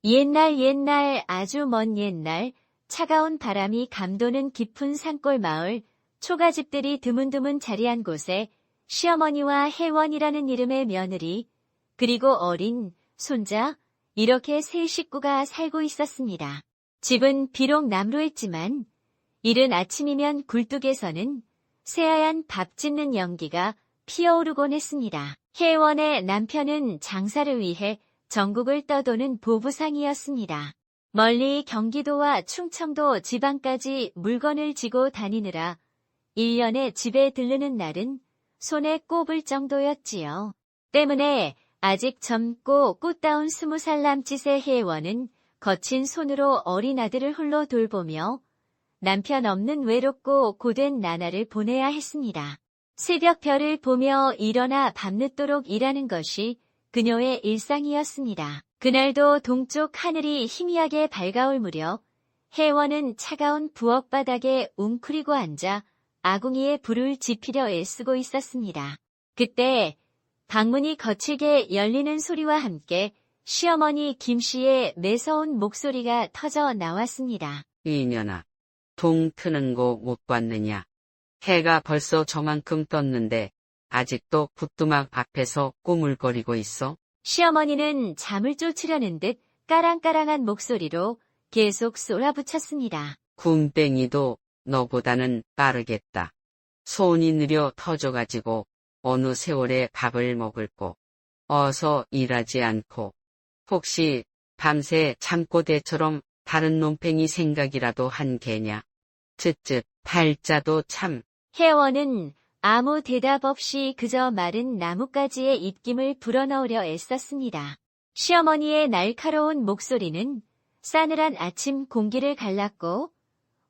옛날 옛날 아주 먼 옛날 차가운 바람이 감도는 깊은 산골 마을 초가집들이 드문드문 자리한 곳에 시어머니와 혜원이라는 이름의 며느리 그리고 어린 손자 이렇게 세 식구가 살고 있었습니다. 집은 비록 남루했지만 이른 아침이면 굴뚝에서는 새하얀 밥 짓는 연기가 피어오르곤 했습니다. 혜원의 남편은 장사를 위해 전국을 떠도는 보부상이었습니다. 멀리 경기도와 충청도 지방까지 물건을 지고 다니느라 1년에 집에 들르는 날은 손에 꼽을 정도였지요. 때문에 아직 젊고 꽃다운 20살 남짓의 혜원은 거친 손으로 어린 아들을 홀로 돌보며 남편 없는 외롭고 고된 나날을 보내야 했습니다. 새벽별을 보며 일어나 밤늦도록 일하는 것이 그녀의 일상이었습니다. 그날도 동쪽 하늘이 희미하게 밝아올 무렵 혜원은 차가운 부엌 바닥에 웅크리고 앉아 아궁이에 불을 지피려 애쓰고 있었습니다. 그때 방문이 거칠게 열리는 소리와 함께 시어머니 김씨의 매서운 목소리가 터져 나왔습니다. 이년아, 동 트는 거 못 봤느냐? 해가 벌써 저만큼 떴는데 아직도 부뚜막 앞에서 꾸물거리고 있어? 시어머니는 잠을 쫓으려는 듯 까랑까랑한 목소리로 계속 쏘라붙였습니다. 굼땡이도 너보다는 빠르겠다. 손이 느려 터져가지고 어느 세월에 밥을 먹을꼬. 어서 일하지 않고 혹시 밤새 잠꼬대처럼 다른 놈팽이 생각이라도 한 게냐? 쯧쯧 팔자도 참. 혜원은 아무 대답 없이 그저 마른 나뭇가지에 입김을 불어넣으려 애썼습니다. 시어머니의 날카로운 목소리는 싸늘한 아침 공기를 갈랐고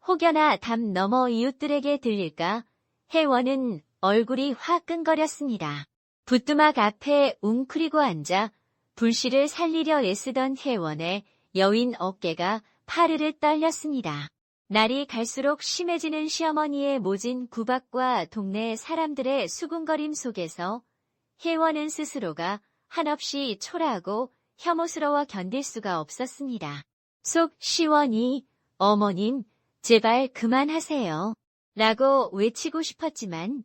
혹여나 담 너머 이웃들에게 들릴까 혜원은 얼굴이 화끈거렸습니다. 부뚜막 앞에 웅크리고 앉아 불씨를 살리려 애쓰던 혜원의 여윈 어깨가 파르르 떨렸습니다. 날이 갈수록 심해지는 시어머니의 모진 구박과 동네 사람들의 수군거림 속에서 혜원은 스스로가 한없이 초라하고 혐오스러워 견딜 수가 없었습니다. 속 시원히 어머님 제발 그만하세요 라고 외치고 싶었지만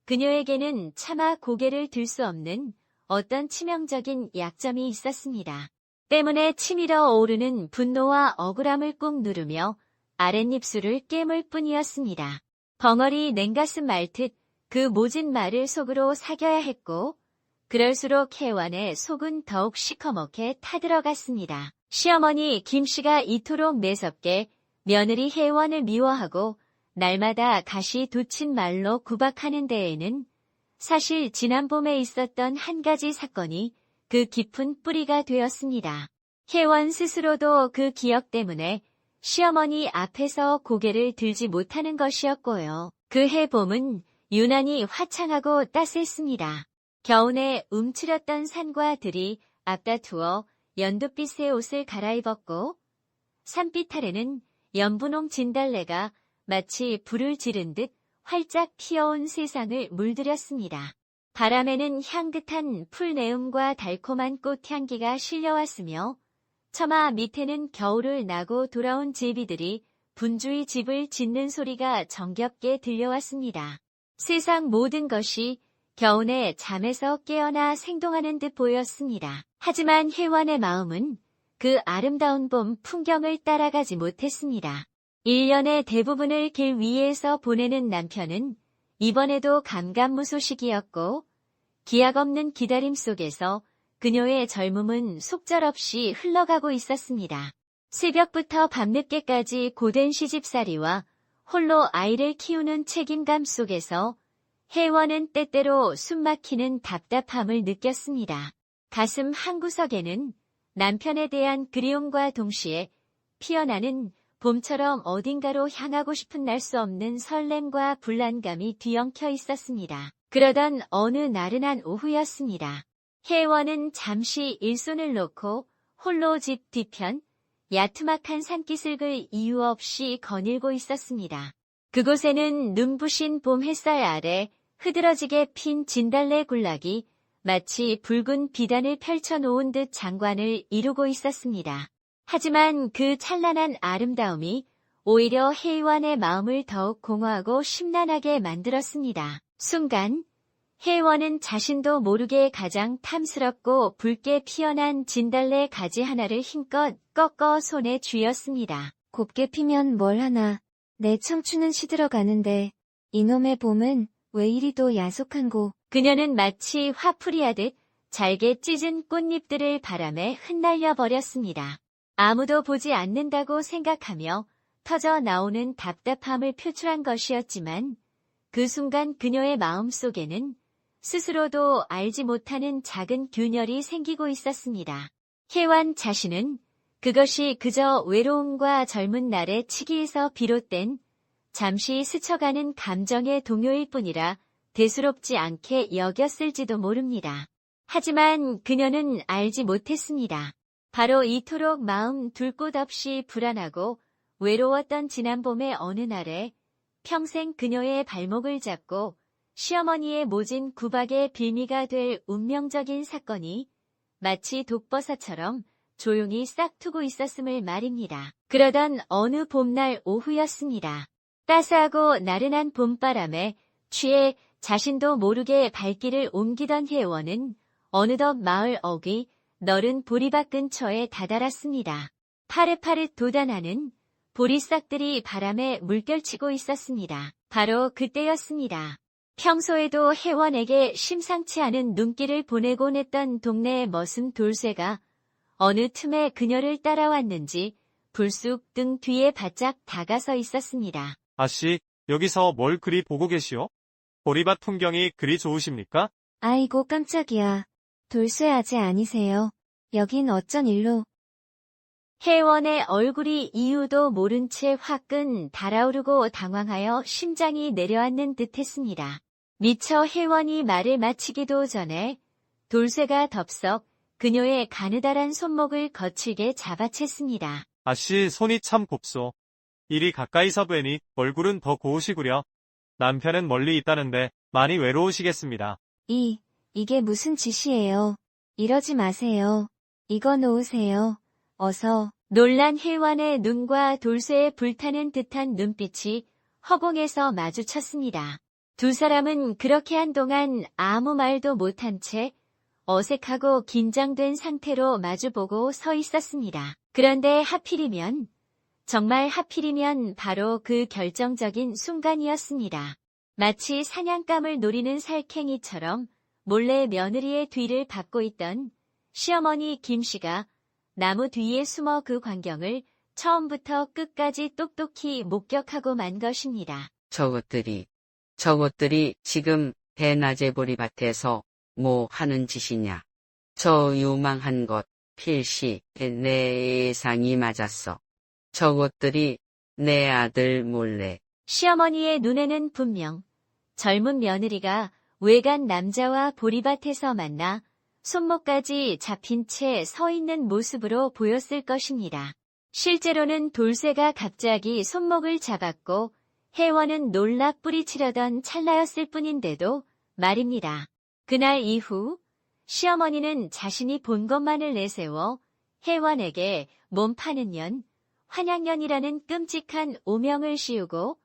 그녀에게는 차마 고개를 들 수 없는 어떤 치명적인 약점이 있었습니다. 때문에 치밀어 오르는 분노와 억울함을 꾹 누르며 아랫입술을 깨물 뿐이었습니다. 벙어리 냉가슴 말듯 그 모진 말을 속으로 사겨야 했고 그럴수록 혜원의 속은 더욱 시커멓게 타들어갔습니다. 시어머니 김씨가 이토록 매섭게 며느리 혜원을 미워하고 날마다 가시 돋친 말로 구박하는 데에는 사실 지난 봄에 있었던 한 가지 사건이 그 깊은 뿌리가 되었습니다. 혜원 스스로도 그 기억 때문에 시어머니 앞에서 고개를 들지 못하는 것이었고요. 그 해 봄은 유난히 화창하고 따스했습니다. 겨우내 움츠렸던 산과 들이 앞다투어 연두빛의 옷을 갈아입었고 산빛 아래는 연분홍 진달래가 마치 불을 지른 듯 활짝 피어온 세상을 물들였습니다. 바람에는 향긋한 풀내음과 달콤한 꽃향기가 실려왔으며 처마 밑에는 겨울을 나고 돌아온 제비들이 분주히 집을 짓는 소리가 정겹게 들려왔습니다. 세상 모든 것이 겨우내 잠에서 깨어나 생동하는 듯 보였습니다. 하지만 혜원의 마음은 그 아름다운 봄 풍경을 따라가지 못했습니다. 1년의 대부분을 길 위에서 보내는 남편은 이번에도 감감무소식이었고 기약 없는 기다림 속에서 그녀의 젊음은 속절없이 흘러가고 있었습니다. 새벽부터 밤늦게까지 고된 시집살이와 홀로 아이를 키우는 책임감 속에서 혜원은 때때로 숨막히는 답답함을 느꼈습니다. 가슴 한구석에는 남편에 대한 그리움과 동시에 피어나는 봄처럼 어딘가로 향하고 싶은 날 수 없는 설렘과 불안감이 뒤엉켜 있었습니다. 그러던 어느 나른한 오후였습니다. 혜원은 잠시 일손을 놓고 홀로 집 뒤편 야트막한 산기슭을 이유 없이 거닐고 있었습니다. 그곳에는 눈부신 봄 햇살 아래 흐드러지게 핀 진달래 군락이 마치 붉은 비단을 펼쳐놓은 듯 장관을 이루고 있었습니다. 하지만 그 찬란한 아름다움이 오히려 혜원의 마음을 더욱 공허하고 심란하게 만들었습니다. 순간 혜원은 자신도 모르게 가장 탐스럽고 붉게 피어난 진달래 가지 하나를 힘껏 꺾어 손에 쥐었습니다. 곱게 피면 뭘 하나. 내 청춘은 시들어가는데 이놈의 봄은 왜 이리도 야속한고. 그녀는 마치 화풀이하듯 잘게 찢은 꽃잎들을 바람에 흩날려 버렸습니다. 아무도 보지 않는다고 생각하며 터져 나오는 답답함을 표출한 것이었지만 그 순간 그녀의 마음속에는 스스로도 알지 못하는 작은 균열이 생기고 있었습니다. 혜완 자신은 그것이 그저 외로움과 젊은 날의 치기에서 비롯된 잠시 스쳐가는 감정의 동요일 뿐이라 대수롭지 않게 여겼을지도 모릅니다. 하지만 그녀는 알지 못했습니다. 바로 이토록 마음 둘 곳 없이 불안하고 외로웠던 지난 봄의 어느 날에 평생 그녀의 발목을 잡고 시어머니의 모진 구박의 빌미가 될 운명적인 사건이 마치 독버섯처럼 조용히 싹트고 있었음을 말입니다. 그러던 어느 봄날 오후였습니다. 따스하고 나른한 봄바람에 취해 자신도 모르게 발길을 옮기던 혜원은 어느덧 마을 어귀 너른 보리밭 근처에 다다랐습니다. 파릇파릇 돋아나는 보리싹들이 바람에 물결치고 있었습니다. 바로 그때였습니다. 평소에도 혜원에게 심상치 않은 눈길을 보내곤 했던 동네의 머슴 돌쇠가 어느 틈에 그녀를 따라왔는지 불쑥 등 뒤에 바짝 다가서 있었습니다. 아씨, 여기서 뭘 그리 보고 계시오? 보리밭 풍경이 그리 좋으십니까? 아이고 깜짝이야. 돌쇠 아재 아니세요? 여긴 어쩐 일로? 혜원의 얼굴이 이유도 모른 채 화끈 달아오르고 당황하여 심장이 내려앉는 듯했습니다. 미처 혜원이 말을 마치기도 전에 돌쇠가 덥석 그녀의 가느다란 손목을 거칠게 잡아챘습니다. 아씨, 손이 참 곱소. 이리 가까이서 뵈니 얼굴은 더 고우시구려. 남편은 멀리 있다는데 많이 외로우시겠습니다. 이게 무슨 짓이에요? 이러지 마세요. 이거 놓으세요. 어서. 놀란 혜원의 눈과 돌쇠의 불타는 듯한 눈빛이 허공에서 마주쳤습니다. 두 사람은 그렇게 한동안 아무 말도 못한 채 어색하고 긴장된 상태로 마주보고 서 있었습니다. 그런데 정말 하필이면 바로 그 결정적인 순간이었습니다. 마치 사냥감을 노리는 살쾡이처럼 몰래 며느리의 뒤를 받고 있던 시어머니 김씨가 나무 뒤에 숨어 그 광경을 처음부터 끝까지 똑똑히 목격하고 만 것입니다. 저것들이 지금 대낮에 보리밭에서 뭐 하는 짓이냐. 저 유망한 것 필시 내 예상이 맞았어. 저것들이 내 아들 몰래. 시어머니의 눈에는 분명 젊은 며느리가 외간 남자와 보리밭에서 만나 손목까지 잡힌 채 서 있는 모습으로 보였을 것입니다. 실제로는 돌쇠가 갑자기 손목을 잡았고 혜원은 놀라 뿌리치려던 찰나였을 뿐인데도 말입니다. 그날 이후 시어머니는 자신이 본 것만을 내세워 혜원에게 몸 파는 년, 환양년이라는 끔찍한 오명을 씌우고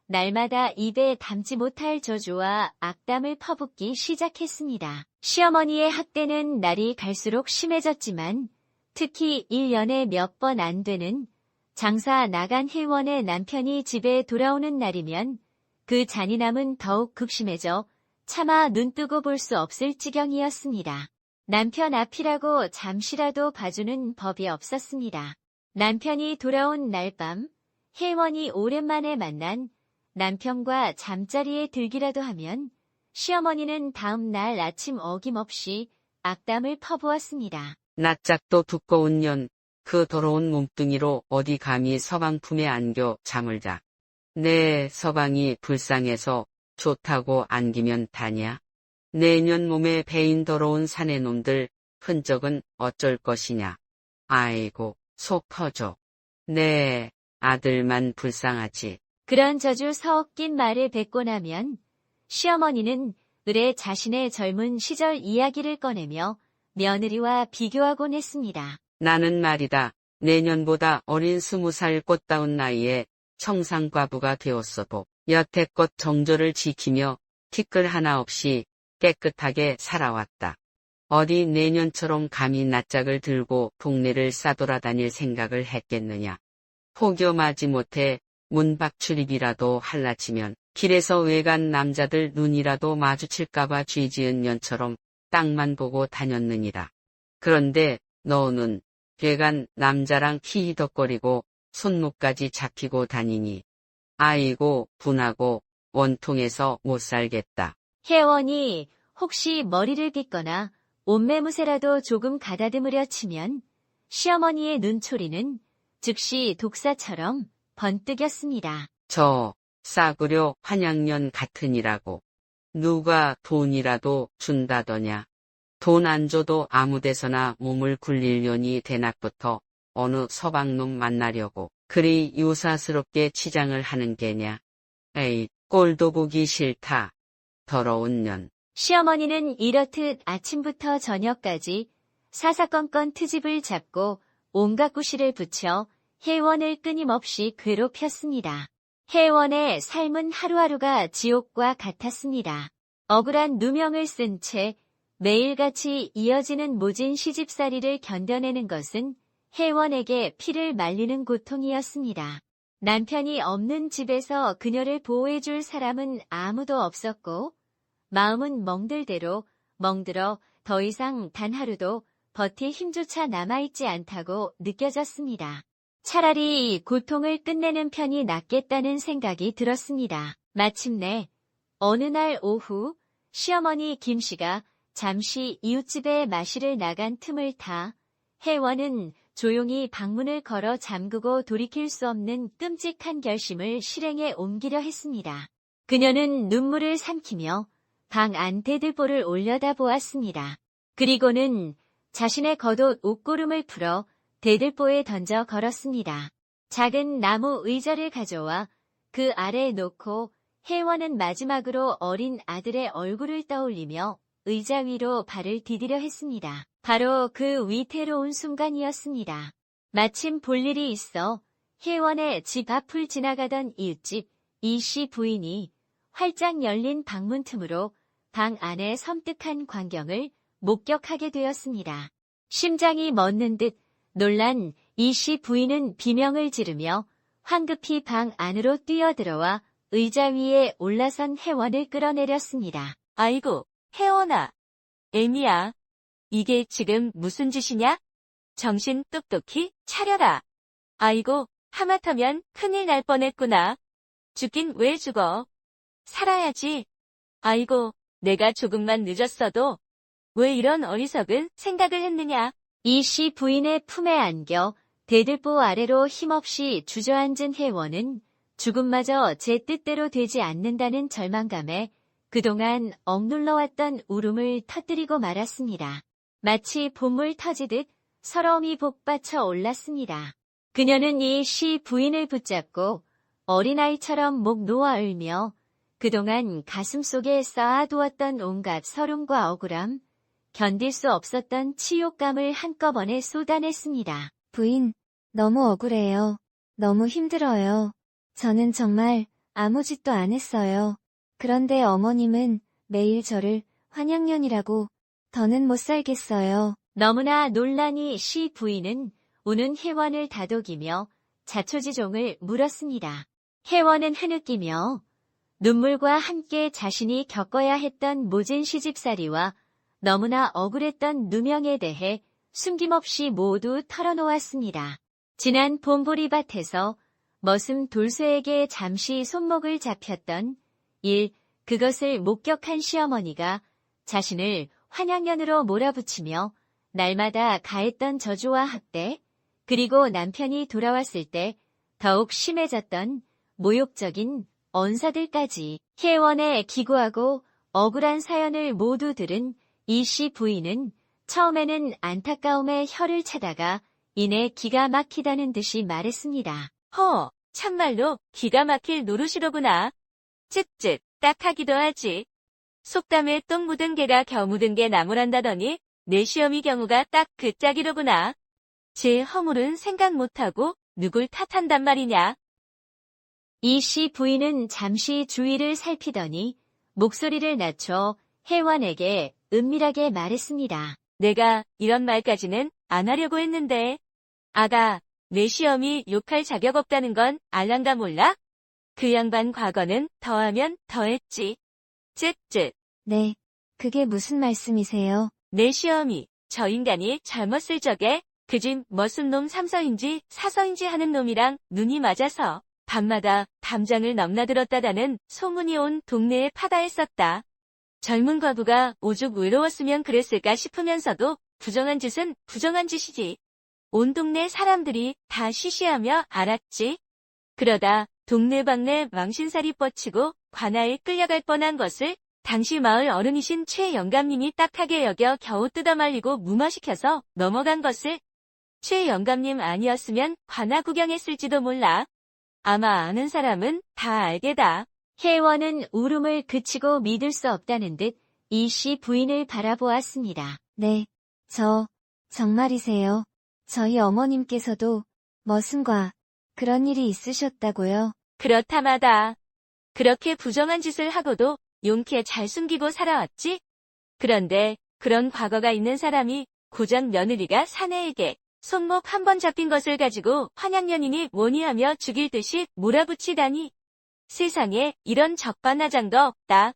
날마다 입에 담지 못할 저주와 악담을 퍼붓기 시작했습니다. 시어머니의 학대는 날이 갈수록 심해졌지만 특히 1년에 몇 번 안 되는 장사 나간 혜원의 남편이 집에 돌아오는 날이면 그 잔인함은 더욱 극심해져 차마 눈뜨고 볼 수 없을 지경이었습니다. 남편 앞이라고 잠시라도 봐주는 법이 없었습니다. 남편이 돌아온 날 밤 혜원이 오랜만에 만난 남편과 잠자리에 들기라도 하면 시어머니는 다음 날 아침 어김없이 악담을 퍼부었습니다. 낯짝도 두꺼운 년, 그 더러운 몸뚱이로 어디 감히 서방 품에 안겨 잠을 자. 내 서방이 불쌍해서 좋다고 안기면 다냐. 내년 몸에 배인 더러운 사내 놈들 흔적은 어쩔 것이냐. 아이고 속 터져. 내 아들만 불쌍하지. 그런 저주 서낀 말을 뱉고 나면 시어머니는 을에 자신의 젊은 시절 이야기를 꺼내며 며느리와 비교하곤 했습니다. 나는 말이다. 내년보다 어린 20살 꽃다운 나이에 청상과부가 되었어도 여태껏 정조를 지키며 티끌 하나 없이 깨끗하게 살아왔다. 어디 내년처럼 감히 낯짝을 들고 동네를 싸돌아다닐 생각을 했겠느냐. 포교 마지못해 문밖 출입이라도 할라치면 길에서 외간 남자들 눈이라도 마주칠까봐 죄지은 년처럼 땅만 보고 다녔느니라. 그런데 너는 외간 남자랑 히히덕거리고 손목까지 잡히고 다니니 아이고 분하고 원통해서 못 살겠다. 혜원이 혹시 머리를 빗거나 옷매무새라도 조금 가다듬으려 치면 시어머니의 눈초리는 즉시 독사처럼 번뜩였습니다. 저 싸구려 환양년 같으니라고. 누가 돈이라도 준다더냐. 돈 안 줘도 아무 데서나 몸을 굴리려니 대낮부터 어느 서방놈 만나려고 그리 유사스럽게 치장을 하는 게냐. 에이, 꼴도 보기 싫다. 더러운 년. 시어머니는 이렇듯 아침부터 저녁까지 사사건건 트집을 잡고 온갖 구실을 붙여 혜원을 끊임없이 괴롭혔습니다. 혜원의 삶은 하루하루가 지옥과 같았습니다. 억울한 누명을 쓴 채 매일같이 이어지는 모진 시집살이를 견뎌내는 것은 혜원에게 피를 말리는 고통이었습니다. 남편이 없는 집에서 그녀를 보호해줄 사람은 아무도 없었고 마음은 멍들대로 멍들어 더 이상 단 하루도 버틸 힘조차 남아있지 않다고 느껴졌습니다. 차라리 고통을 끝내는 편이 낫겠다는 생각이 들었습니다. 마침내 어느 날 오후 시어머니 김씨가 잠시 이웃집에 마시를 나간 틈을 타 혜원은 조용히 방문을 걸어 잠그고 돌이킬 수 없는 끔찍한 결심을 실행에 옮기려 했습니다. 그녀는 눈물을 삼키며 방 안 대들보를 올려다보았습니다. 그리고는 자신의 겉옷 옷고름을 풀어 대들보에 던져 걸었습니다. 작은 나무 의자를 가져와 그 아래에 놓고 혜원은 마지막으로 어린 아들의 얼굴을 떠올리며 의자 위로 발을 디디려 했습니다. 바로 그 위태로운 순간이었습니다. 마침 볼 일이 있어 혜원의 집 앞을 지나가던 이웃집 이씨 부인이 활짝 열린 방문 틈으로 방 안의 섬뜩한 광경을 목격하게 되었습니다. 심장이 멎는 듯 놀란 이씨 부인은 비명을 지르며 황급히 방 안으로 뛰어들어와 의자 위에 올라선 혜원을 끌어내렸습니다. 아이고, 혜원아. 애미야. 이게 지금 무슨 짓이냐? 정신 똑똑히 차려라. 아이고, 하마터면 큰일 날 뻔했구나. 죽긴 왜 죽어? 살아야지. 아이고, 내가 조금만 늦었어도 왜 이런 어리석은 생각을 했느냐? 이씨 부인의 품에 안겨 대들보 아래로 힘없이 주저앉은 혜원은 죽음마저 제 뜻대로 되지 않는다는 절망감에 그동안 억눌러왔던 울음을 터뜨리고 말았습니다. 마치 봇물 터지듯 서러움이 복받쳐 올랐습니다. 그녀는 이씨 부인을 붙잡고 어린아이처럼 목 놓아 울며 그동안 가슴속에 쌓아두었던 온갖 서름과 억울함, 견딜 수 없었던 치욕감을 한꺼번에 쏟아냈습니다. 부인, 너무 억울해요. 너무 힘들어요. 저는 정말 아무 짓도 안 했어요. 그런데 어머님은 매일 저를 환양년이라고 더는 못 살겠어요. 너무나 놀라니 씨 부인은 우는 혜원을 다독이며 자초지종을 물었습니다. 혜원은 흐느끼며 눈물과 함께 자신이 겪어야 했던 모진 시집살이와 너무나 억울했던 누명에 대해 숨김없이 모두 털어놓았습니다. 지난 봄보리밭에서 머슴 돌쇠에게 잠시 손목을 잡혔던 일, 그것을 목격한 시어머니가 자신을 환양년으로 몰아붙이며 날마다 가했던 저주와 학대, 그리고 남편이 돌아왔을 때 더욱 심해졌던 모욕적인 언사들까지 혜원의 기구하고 억울한 사연을 모두 들은 이씨 부인은 처음에는 안타까움에 혀를 차다가 이내 기가 막히다는 듯이 말했습니다. 참말로 기가 막힐 노릇이로구나. 쯧쯧, 딱하기도 하지. 속담에 똥 묻은 개가 겨 묻은 게 나무란다더니 내 시어미 경우가 딱 그 짝이로구나. 제 허물은 생각 못하고 누굴 탓한단 말이냐. 이 씨 부인은 잠시 주위를 살피더니 목소리를 낮춰 혜원에게 은밀하게 말했습니다. 내가 이런 말까지는 안 하려고 했는데. 아가, 내 시어미 욕할 자격 없다는 건 알란가 몰라? 그 양반 과거는 더하면 더했지. 쯧쯧. 네, 그게 무슨 말씀이세요? 내 시어미, 저 인간이 젊었을 적에 그 집 머슴 놈 삼서인지 사서인지 하는 놈이랑 눈이 맞아서 밤마다 담장을 넘나들었다다는 소문이 온 동네에 파다했었다. 젊은 과부가 오죽 외로웠으면 그랬을까 싶으면서도 부정한 짓은 부정한 짓이지. 온 동네 사람들이 다 시시하며 알았지. 그러다 동네방네 망신살이 뻗치고 관아에 끌려갈 뻔한 것을 당시 마을 어른이신 최 영감님이 딱하게 여겨 겨우 뜯어말리고 무마시켜서 넘어간 것을 최 영감님 아니었으면 관아 구경했을지도 몰라. 아마 아는 사람은 다 알게다. 혜원은 울음을 그치고 믿을 수 없다는 듯 이 씨 부인을 바라보았습니다. 네, 정말이세요. 저희 어머님께서도 머슴과 그런 일이 있으셨다고요? 그렇다마다. 그렇게 부정한 짓을 하고도 용케 잘 숨기고 살아왔지? 그런데 그런 과거가 있는 사람이 고작 며느리가 사내에게 손목 한 번 잡힌 것을 가지고 환양년이니 뭐니 하며 죽일 듯이 몰아붙이다니. 세상에 이런 적반하장도 없다.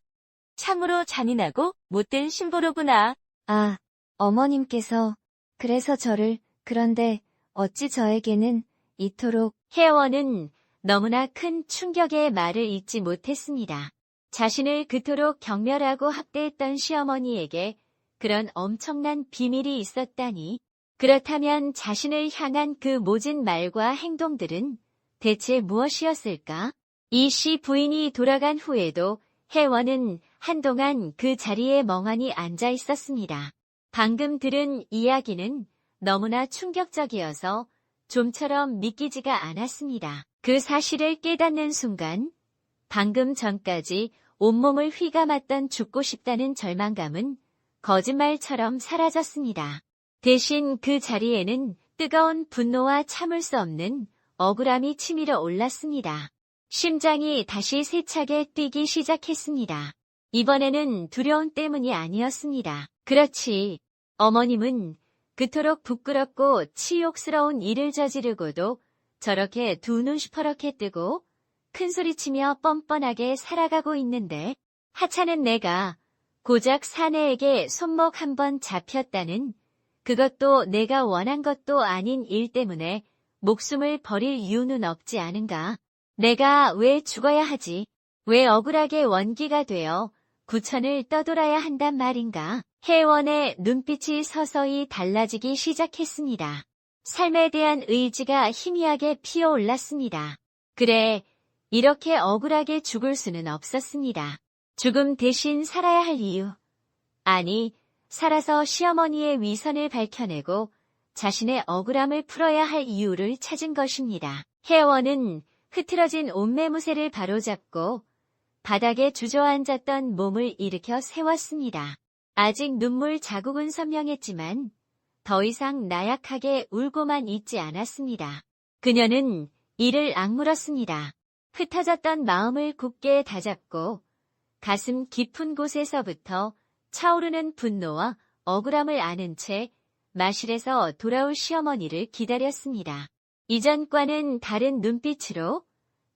참으로 잔인하고 못된 신보로구나. 아, 어머님께서 그래서 그런데 어찌 저에게는 이토록 혜원은 너무나 큰 충격의 말을 잇지 못했습니다. 자신을 그토록 경멸하고 학대했던 시어머니에게 그런 엄청난 비밀이 있었다니. 그렇다면 자신을 향한 그 모진 말과 행동들은 대체 무엇이었을까? 이 씨 부인이 돌아간 후에도 혜원은 한동안 그 자리에 멍하니 앉아 있었습니다. 방금 들은 이야기는 너무나 충격적이어서 좀처럼 믿기지가 않았습니다. 그 사실을 깨닫는 순간 방금 전까지 온몸을 휘감았던 죽고 싶다는 절망감은 거짓말처럼 사라졌습니다. 대신 그 자리에는 뜨거운 분노와 참을 수 없는 억울함이 치밀어 올랐습니다. 심장이 다시 세차게 뛰기 시작했습니다. 이번에는 두려움 때문이 아니었습니다. 그렇지. 어머님은 그토록 부끄럽고 치욕스러운 일을 저지르고도 저렇게 두 눈 시퍼렇게 뜨고 큰소리치며 뻔뻔하게 살아가고 있는데 하찮은 내가 고작 사내에게 손목 한번 잡혔다는 그것도 내가 원한 것도 아닌 일 때문에 목숨을 버릴 이유는 없지 않은가? 내가 왜 죽어야 하지? 왜 억울하게 원기가 되어 구천을 떠돌아야 한단 말인가? 혜원의 눈빛이 서서히 달라지기 시작했습니다. 삶에 대한 의지가 희미하게 피어올랐습니다. 그래, 이렇게 억울하게 죽을 수는 없었습니다. 죽음 대신 살아야 할 이유. 아니, 살아서 시어머니의 위선을 밝혀내고 자신의 억울함을 풀어야 할 이유를 찾은 것입니다. 혜원은 흐트러진 옷매무새를 바로잡고 바닥에 주저앉았던 몸을 일으켜 세웠습니다. 아직 눈물 자국은 선명했지만 더 이상 나약하게 울고만 있지 않았습니다. 그녀는 이를 악물었습니다. 흩어졌던 마음을 굳게 다잡고 가슴 깊은 곳에서부터 차오르는 분노와 억울함을 아는 채 마실에서 돌아올 시어머니를 기다렸습니다. 이전과는 다른 눈빛으로,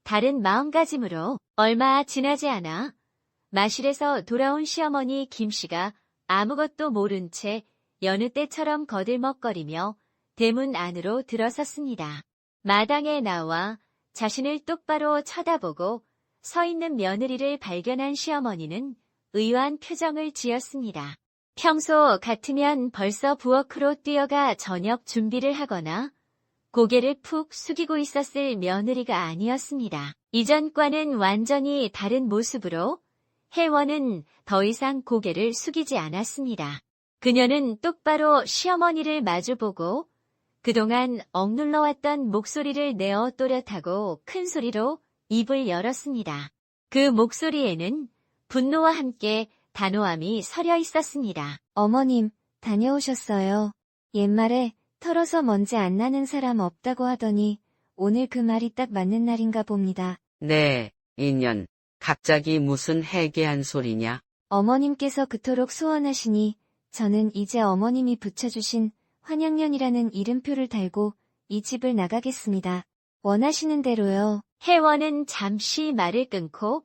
다른 마음가짐으로 얼마 지나지 않아 마실에서 돌아온 시어머니 김씨가 아무것도 모른 채 여느 때처럼 거들먹거리며 대문 안으로 들어섰습니다. 마당에 나와 자신을 똑바로 쳐다보고 서 있는 며느리를 발견한 시어머니는 의아한 표정을 지었습니다. 평소 같으면 벌써 부엌으로 뛰어가 저녁 준비를 하거나 고개를 푹 숙이고 있었을 며느리가 아니었습니다. 이전과는 완전히 다른 모습으로 혜원은 더 이상 고개를 숙이지 않았습니다. 그녀는 똑바로 시어머니를 마주보고 그동안 억눌러왔던 목소리를 내어 또렷하고 큰 소리로 입을 열었습니다. 그 목소리에는 분노와 함께 단호함이 서려 있었습니다. 어머님, 다녀오셨어요. 옛말에 털어서 먼지 안 나는 사람 없다고 하더니 오늘 그 말이 딱 맞는 날인가 봅니다. 네, 인연. 갑자기 무슨 해괴한 소리냐? 어머님께서 그토록 소원하시니 저는 이제 어머님이 붙여주신 환양년이라는 이름표를 달고 이 집을 나가겠습니다. 원하시는 대로요. 혜원은 잠시 말을 끊고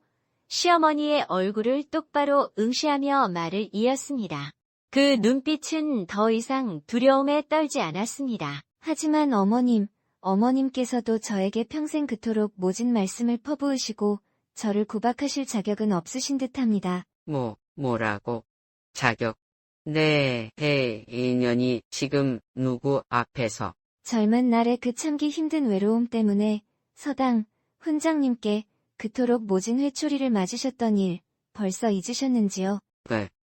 시어머니의 얼굴을 똑바로 응시하며 말을 이었습니다. 그 눈빛은 더 이상 두려움에 떨지 않았습니다. 하지만 어머님께서도 저에게 평생 그토록 모진 말씀을 퍼부으시고 저를 구박하실 자격은 없으신 듯합니다. 뭐라고? 자격. 네, 인연이 지금 누구 앞에서? 젊은 날의 그 참기 힘든 외로움 때문에 서당 훈장님께 그토록 모진 회초리를 맞으셨던 일 벌써 잊으셨는지요?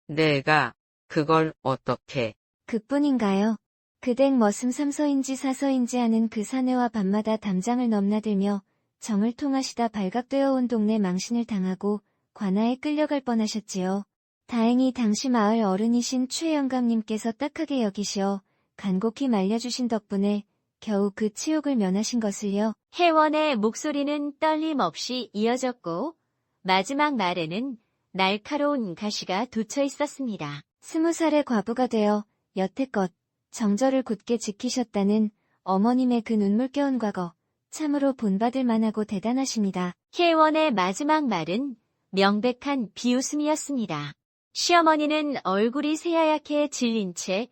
내가 그걸 어떻게? 그뿐인가요? 그댁 머슴 3서인지 4서인지 하는 그 사내와 밤마다 담장을 넘나들며 정을 통하시다 발각되어 온 동네 망신을 당하고 관아에 끌려갈 뻔하셨지요. 다행히 당시 마을 어른이신 최 영감님께서 딱하게 여기시어 간곡히 말려주신 덕분에 겨우 그 치욕을 면하신 것을요. 혜원의 목소리는 떨림 없이 이어졌고 마지막 말에는 날카로운 가시가 돋쳐 있었습니다. 20살의 과부가 되어 여태껏 정절을 굳게 지키셨다는 어머님의 그 눈물겨운 과거 참으로 본받을 만하고 대단하십니다. 혜원의 마지막 말은 명백한 비웃음이었습니다. 시어머니는 얼굴이 새하얗게 질린 채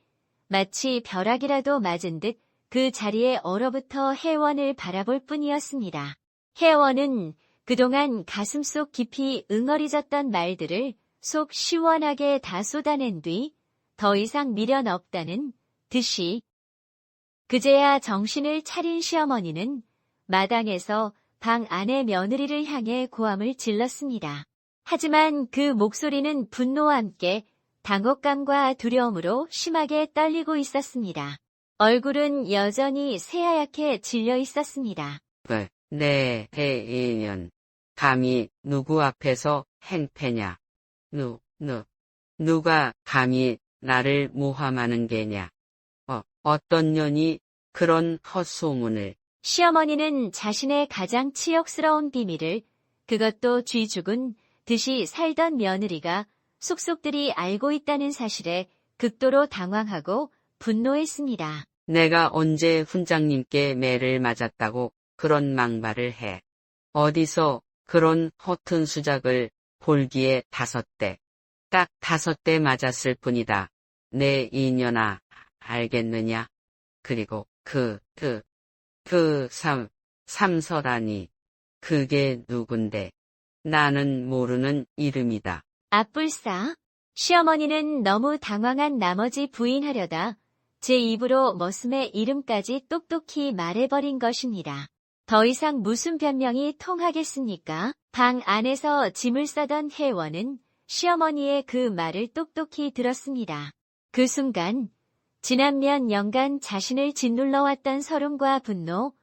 마치 벼락이라도 맞은 듯 그 자리에 얼어붙어 혜원을 바라볼 뿐이었습니다. 혜원은 그동안 가슴속 깊이 응어리졌던 말들을 속 시원하게 다 쏟아낸 뒤 더 이상 미련 없다는 듯이 그제야 정신을 차린 시어머니는 마당에서 방 안의 며느리를 향해 고함을 질렀습니다. 하지만 그 목소리는 분노와 함께 당혹감과 두려움으로 심하게 떨리고 있었습니다. 얼굴은 여전히 새하얗게 질려 있었습니다. 네, 인연. 감히 누구 앞에서 행패냐? 누가 감히 나를 모함하는 게냐? 어떤 년이 그런 헛소문을. 시어머니는 자신의 가장 치욕스러운 비밀을 그것도 쥐 죽은 듯이 살던 며느리가 속속들이 알고 있다는 사실에 극도로 당황하고 분노했습니다. 내가 언제 훈장님께 매를 맞았다고 그런 망발을 해. 어디서 그런 허튼 수작을 볼기에 5대. 딱 5대 맞았을 뿐이다. 내 인연아, 알겠느냐? 그리고 삼서라니. 그게 누군데? 나는 모르는 이름이다. 앞불싸. 시어머니는 너무 당황한 나머지 부인하려다 제 입으로 머슴의 이름까지 똑똑히 말해버린 것입니다. 더 이상 무슨 변명이 통하겠습니까? 방 안에서 짐을 싸던 혜원은 시어머니의 그 말을 똑똑히 들었습니다. 그 순간 지난 몇 년간 자신을 짓눌러왔던 서름과 분노,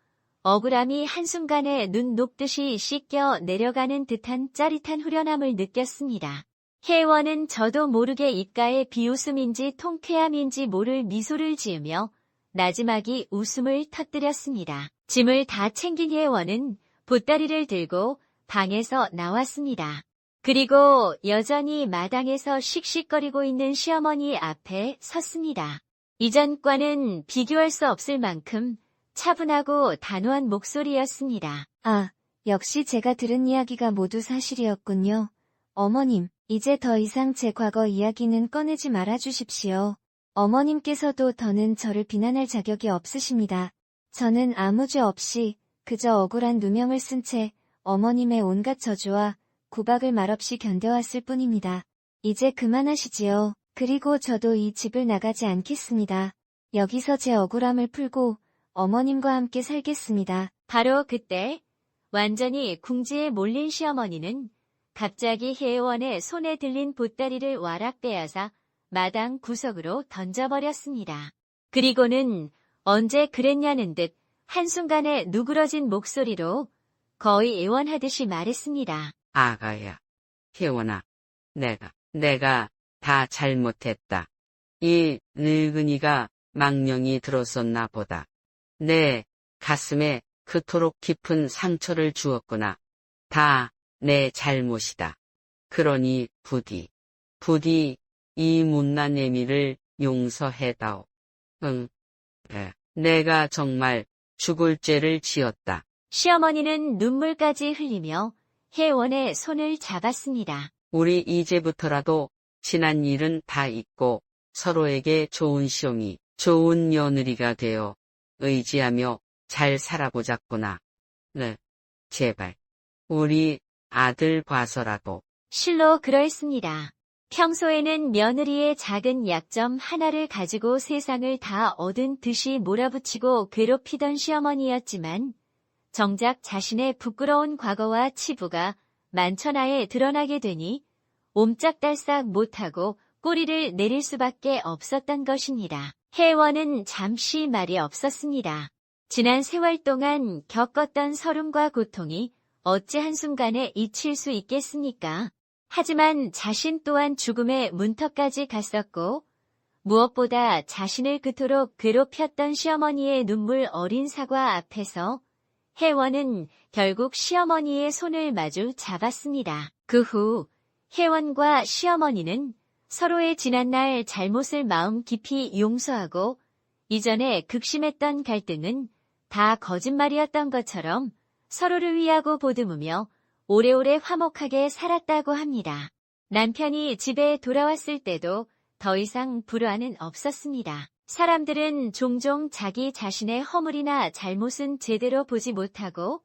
억울함이 한순간에 눈 녹듯이 씻겨 내려가는 듯한 짜릿한 후련함을 느꼈습니다. 혜원은 저도 모르게 입가에 비웃음인지 통쾌함인지 모를 미소를 지으며 나지막이 웃음을 터뜨렸습니다. 짐을 다 챙긴 혜원은 보따리를 들고 방에서 나왔습니다. 그리고 여전히 마당에서 씩씩거리고 있는 시어머니 앞에 섰습니다. 이전과는 비교할 수 없을 만큼 차분하고 단호한 목소리였습니다. 아, 역시 제가 들은 이야기가 모두 사실이었군요. 어머님, 이제 더 이상 제 과거 이야기는 꺼내지 말아주십시오. 어머님께서도 더는 저를 비난할 자격이 없으십니다. 저는 아무 죄 없이 그저 억울한 누명을 쓴 채 어머님의 온갖 저주와 구박을 말없이 견뎌왔을 뿐입니다. 이제 그만하시지요. 그리고 저도 이 집을 나가지 않겠습니다. 여기서 제 억울함을 풀고 어머님과 함께 살겠습니다. 바로 그때 완전히 궁지에 몰린 시어머니는 갑자기 혜원의 손에 들린 보따리를 와락 빼앗아 마당 구석으로 던져버렸습니다. 그리고는 언제 그랬냐는 듯 한순간에 누그러진 목소리로 거의 애원하듯이 말했습니다. 아가야, 혜원아, 내가 다 잘못했다. 이 늙은이가 망령이 들었었나 보다. 내 가슴에 그토록 깊은 상처를 주었구나. 다 내 잘못이다. 그러니 부디 이 못난 애미를 용서해다오. 응, 그래. 내가 정말 죽을 죄를 지었다. 시어머니는 눈물까지 흘리며 혜원의 손을 잡았습니다. 우리 이제부터라도 지난 일은 다 잊고 서로에게 좋은 시om이, 좋은 며느리가 되어 의지하며 잘 살아보자꾸나. 네, 제발. 우리 아들 봐서라도. 실로 그러했습니다. 평소에는 며느리의 작은 약점 하나를 가지고 세상을 다 얻은 듯이 몰아붙이고 괴롭히던 시어머니였지만 정작 자신의 부끄러운 과거와 치부가 만천하에 드러나게 되니 옴짝달싹 못하고 꼬리를 내릴 수밖에 없었던 것입니다. 혜원은 잠시 말이 없었습니다. 지난 세월 동안 겪었던 서름과 고통이 어찌 한순간에 잊힐 수 있겠습니까? 하지만 자신 또한 죽음의 문턱까지 갔었고 무엇보다 자신을 그토록 괴롭혔던 시어머니의 눈물 어린 사과 앞에서 혜원은 결국 시어머니의 손을 마주 잡았습니다. 그 후 혜원과 시어머니는 서로의 지난날 잘못을 마음 깊이 용서하고 이전에 극심했던 갈등은 다 거짓말이었던 것처럼 서로를 위하고 보듬으며 오래오래 화목하게 살았다고 합니다. 남편이 집에 돌아왔을 때도 더 이상 불화는 없었습니다. 사람들은 종종 자기 자신의 허물이나 잘못은 제대로 보지 못하고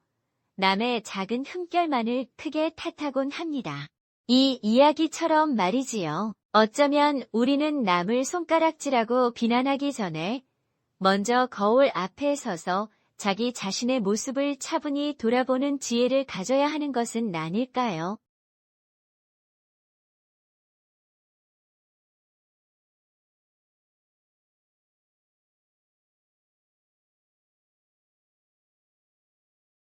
남의 작은 흠결만을 크게 탓하곤 합니다. 이 이야기처럼 말이지요. 어쩌면 우리는 남을 손가락질하고 비난하기 전에 먼저 거울 앞에 서서 자기 자신의 모습을 차분히 돌아보는 지혜를 가져야 하는 것은 아닐까요?